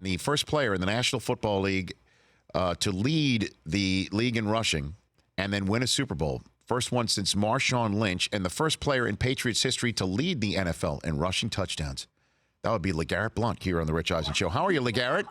the first player in the National Football League to lead the league in rushing and then win a Super Bowl. First one since Marshawn Lynch, and the first player in Patriots history to lead the NFL in rushing touchdowns. That would be LeGarrette Blount here on the Rich Eisen Show. How are you, LeGarrette?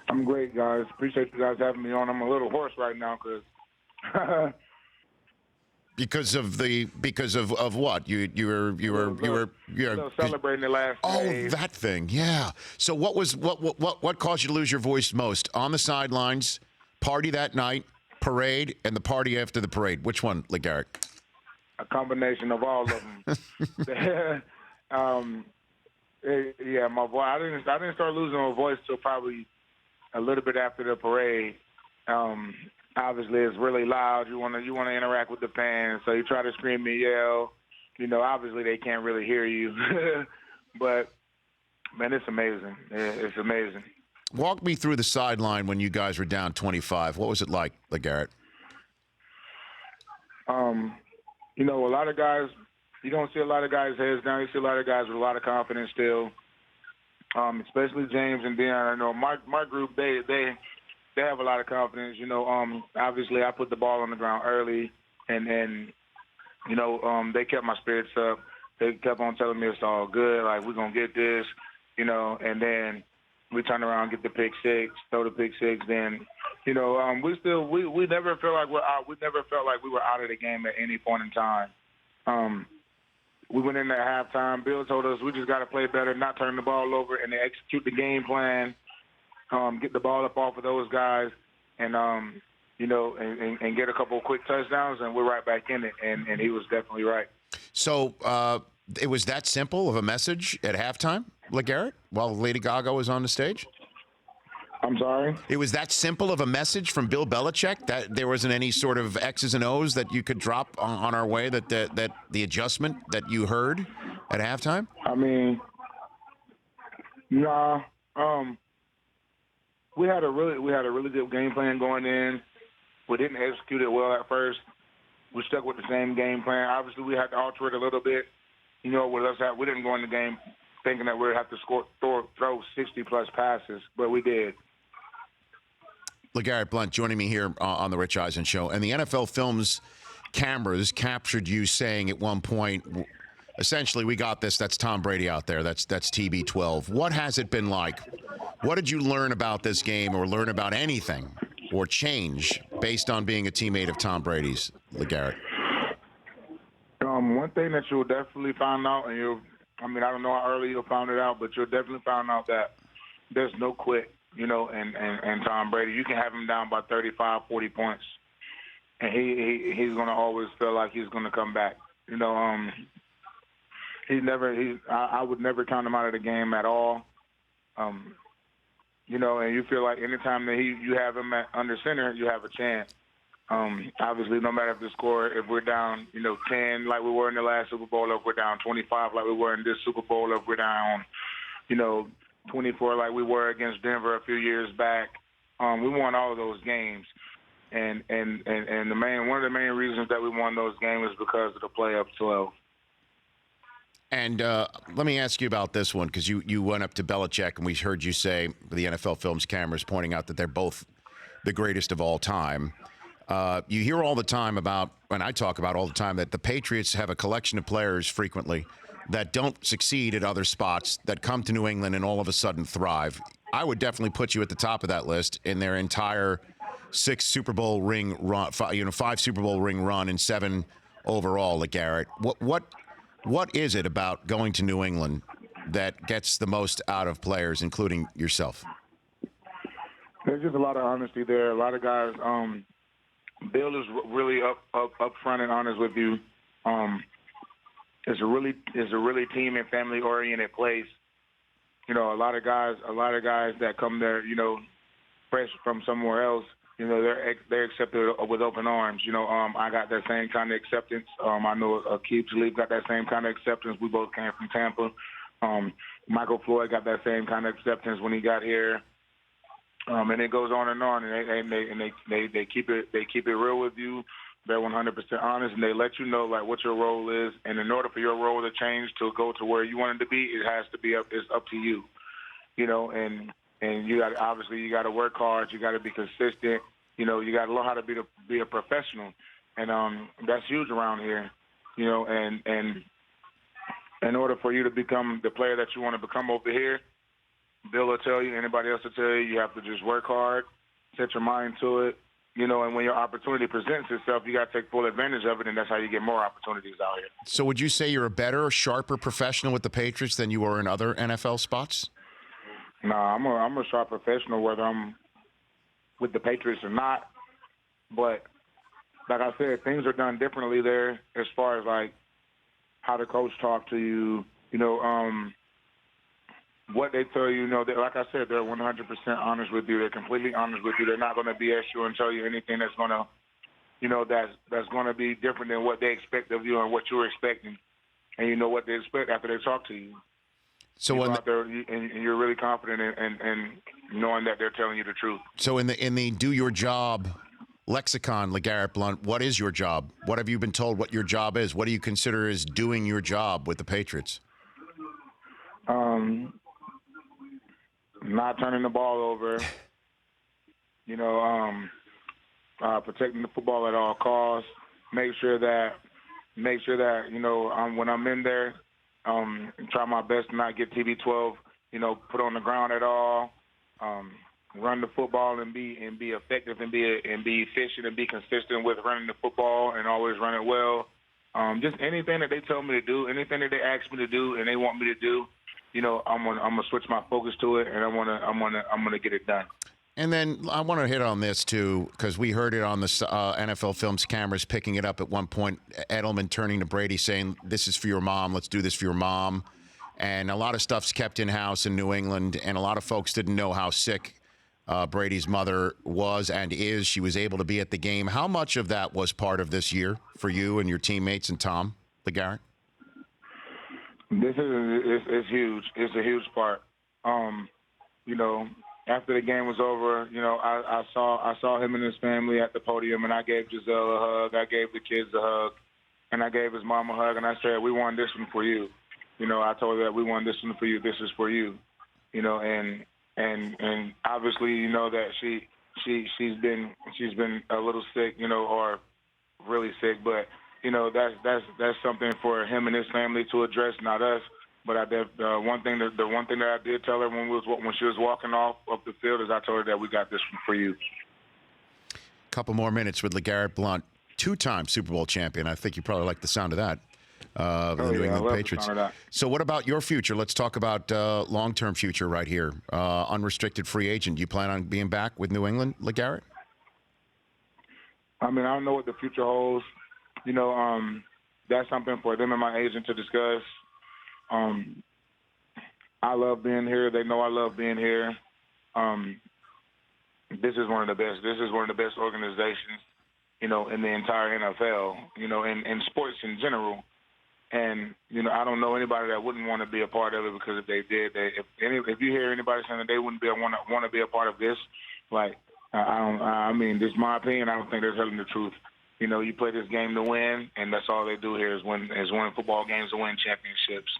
I'm great, guys. Appreciate you guys having me on. I'm a little hoarse right now because Because of what? You were celebrating the last days. That thing, yeah. So what caused you to lose your voice most? On the sidelines, party that night, parade, and the party after the parade. Which one, LeGarrette? A combination of all of them. Yeah, my voice. I didn't start losing my voice till probably a little bit after the parade. Obviously, it's really loud. You want to interact with the fans, so you try to scream and yell. Obviously they can't really hear you, but man, it's amazing. It's amazing. Walk me through the sideline when you guys were down 25. What was it like, LeGarrette? A lot of guys. You don't see a lot of guys heads down. You see a lot of guys with a lot of confidence still. Especially James and Deion. I know my group. They have a lot of confidence. Obviously I put the ball on the ground early, and they kept my spirits up. They kept on telling me it's all good. Like, we're gonna get this, And then we turn around, and get the pick six, throw the pick six. Then, we never felt like we're out. We never felt like we were out of the game at any point in time. We went in at halftime. Bill told us we just got to play better, not turn the ball over, and to execute the game plan. Get the ball up off of those guys, and and get a couple of quick touchdowns, and we're right back in it. And he was definitely right. So it was that simple of a message at halftime, LeGarrette, while Lady Gaga was on the stage? I'm sorry? It was that simple of a message from Bill Belichick that there wasn't any sort of X's and O's that you could drop on our way, that the adjustment that you heard at halftime? I mean, nah. We had a really good game plan going in. We didn't execute it well at first. We stuck with the same game plan. Obviously, we had to alter it a little bit. With us, we didn't go in the game thinking that we'd have to throw 60-plus passes, but we did. LeGarrette Blount joining me here on the Rich Eisen Show. And the NFL Films cameras captured you saying at one point, essentially, we got this. That's Tom Brady out there. That's TB12. What has it been like? What did you learn about this game, or learn about anything, or change based on being a teammate of Tom Brady's, LeGarrette? One thing that you'll definitely find out, I don't know how early you'll find it out, but you'll definitely find out that there's no quit, and Tom Brady. You can have him down by 35, 40 points, and he's going to always feel like he's going to come back. I would never count him out of the game at all. And you feel like anytime that you have him under center, you have a chance. Obviously, no matter if we're down, 10 like we were in the last Super Bowl, or if we're down 25 like we were in this Super Bowl, or if we're down, 24 like we were against Denver a few years back, we won all of those games. And one of the main reasons that we won those games is because of the play up 12. And let me ask you about this one, because you went up to Belichick, and we heard you say, the NFL Films cameras pointing out that they're both the greatest of all time. You hear all the time about, and I talk about all the time, that the Patriots have a collection of players frequently that don't succeed at other spots, that come to New England and all of a sudden thrive. I would definitely put you at the top of that list in their entire 5 Super Bowl ring run, and 7 overall, LeGarrette. What is it about going to New England that gets the most out of players, including yourself? There's just a lot of honesty there. A lot of guys. Bill is really up front and honest with you. It's a really team and family oriented place. A lot of guys that come there, fresh from somewhere else, they're accepted with open arms. I got that same kind of acceptance. I know Keith Talib got that same kind of acceptance. We both came from Tampa. Michael Floyd got that same kind of acceptance when he got here. And it goes on, and they keep it real with you. They're 100% honest, and they let you know like what your role is. And in order for your role to change to go to where you want it to be, it has to be it's up to you. And and you got obviously you got to work hard. You got to be consistent. You know, you got to learn how to be a professional, and that's huge around here. You know, and in order for you to become the player that you want to become over here, Bill will tell you, anybody else will tell you, you have to just work hard, set your mind to it. You know, and when your opportunity presents itself, you got to take full advantage of it, and that's how you get more opportunities out here. So would you say you're a better, sharper professional with the Patriots than you are in other NFL spots? Nah, I'm a sharp professional whether I'm with the Patriots or not. But like I said, things are done differently there as far as like how the coach talk to you. You know, what they tell you. You know, like I said, they're 100% honest with you. They're completely honest with you. They're not going to BS you and tell you anything that's going to, you know, that's going to be different than what they expect of you and what you're expecting. And you know what they expect after they talk to you. So you when go out there and you're really confident in knowing that they're telling you the truth. So in the do your job lexicon, LeGarrette Blount, what is your job? What have you been told what your job is? What do you consider as doing your job with the Patriots? Not turning the ball over, you know, protecting the football at all costs. Make sure that you know, when I'm in there, try my best to not get TB12, you know, put on the ground at all. Run the football and be effective and be efficient and be consistent with running the football and always run it well. Just anything that they tell me to do, anything that they ask me to do and they want me to do, you know, I'm gonna switch my focus to it, and I'm gonna get it done. And then I want to hit on this too, because we heard it on the NFL Films cameras picking it up at one point. Edelman turning to Brady saying, "This is for your mom. Let's do this for your mom." And a lot of stuff's kept in house in New England, and a lot of folks didn't know how sick Brady's mother was and is. She was able to be at the game. How much of that was part of this year for you and your teammates and Tom, LeGarrette? It's huge. It's a huge part. You know, after the game was over, you know, I saw him and his family at the podium, and I gave Giselle a hug. I gave the kids a hug, and I gave his mom a hug, and I said, "We won this one for you." You know, I told her that we won this one for you. This is for you. You know, and obviously, you know that she's been a little sick, you know, or really sick, but. You know, that's something for him and his family to address, not us. But the one thing that I did tell her when she was walking off the field is I told her that we got this one for you. Couple more minutes with LeGarrette Blount, two-time Super Bowl champion. I think you probably like the sound of that. The New England Patriots. The sound of that. So what about your future? Let's talk about long-term future right here. Unrestricted free agent. Do you plan on being back with New England, LeGarrette? I mean, I don't know what the future holds. You know, that's something for them and my agent to discuss. I love being here. They know I love being here. This is one of the best. This is one of the best organizations, you know, in the entire NFL, you know, in sports in general. And, you know, I don't know anybody that wouldn't want to be a part of it because if they did, if you hear anybody saying that they wouldn't want to be a part of this, like, I mean, this is my opinion. I don't think they're telling the truth. You know, you play this game to win, and that's all they do here is win football games to win championships.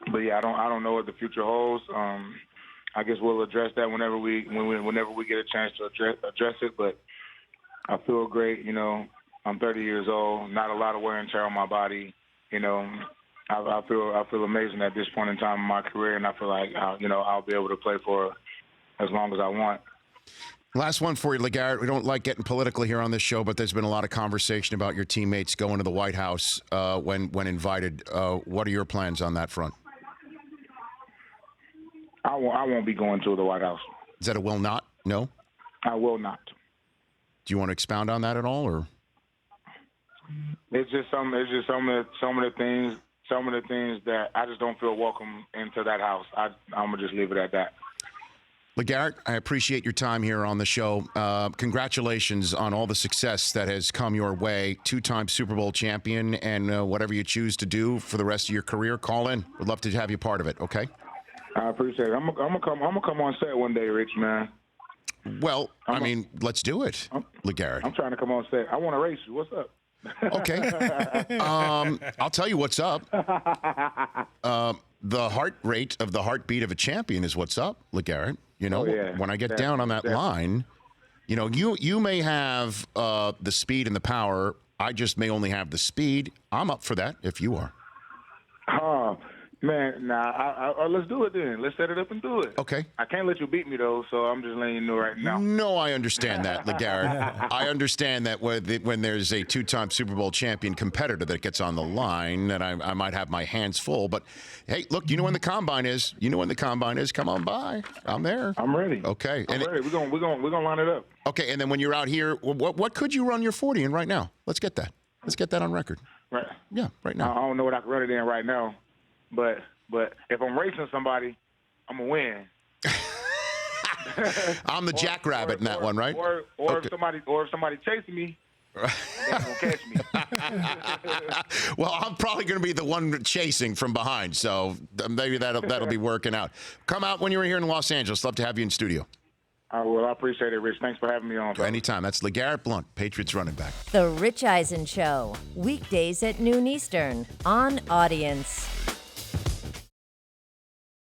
But yeah, I don't know what the future holds. I guess we'll address that whenever we get a chance to address it. But I feel great. You know, I'm 30 years old, not a lot of wear and tear on my body. You know, I feel amazing at this point in time in my career, and I feel like I'll be able to play for as long as I want. Last one for you, LeGarrette. We don't like getting political here on this show, but there's been a lot of conversation about your teammates going to the White House when invited. What are your plans on that front? I won't be going to the White House. Is that a will not? No? I will not. Do you want to expound on that at all, or? It's just some of the things that I just don't feel welcome into that house. I'm gonna just leave it at that. LeGarrette, I appreciate your time here on the show. Congratulations on all the success that has come your way. Two-time Super Bowl champion, and whatever you choose to do for the rest of your career, call in. We'd love to have you part of it, okay? I appreciate it. I'm gonna come on set one day, Rich, man. Well, let's do it, LeGarrette. I'm trying to come on set. I want to race you. What's up? the heart rate of the heartbeat of a champion is what's up, LeGarrette. You know, when I get down on that line, you know, you may have the speed and the power. I just may only have the speed. I'm up for that if you are. Man, let's do it then. Let's set it up and do it. Okay. I can't let you beat me, though, so I'm just letting you know right now. No, I understand that, LeGarrette. I understand that when there's a two-time Super Bowl champion competitor that gets on the line, that I might have my hands full. But, hey, look, you know when the combine is. You know when the combine is. Come on by. I'm there. I'm ready. Okay. I'm ready. We're gonna line it up. Okay, and then when you're out here, what could you run your 40 in right now? Let's get that. Let's get that on record. Right. Yeah, right now. I don't know what I can run it in right now. But if I'm racing somebody, I'm gonna win. I'm the jackrabbit in that one, right? Or okay. if somebody chasing me, they're gonna catch me. Well, I'm probably gonna be the one chasing from behind, so maybe that'll be working out. Come out when you're here in Los Angeles. Love to have you in studio. Well, I appreciate it, Rich. Thanks for having me on. Anytime. That's LeGarrette Blount, Patriots running back. The Rich Eisen Show, weekdays at noon Eastern on Audience.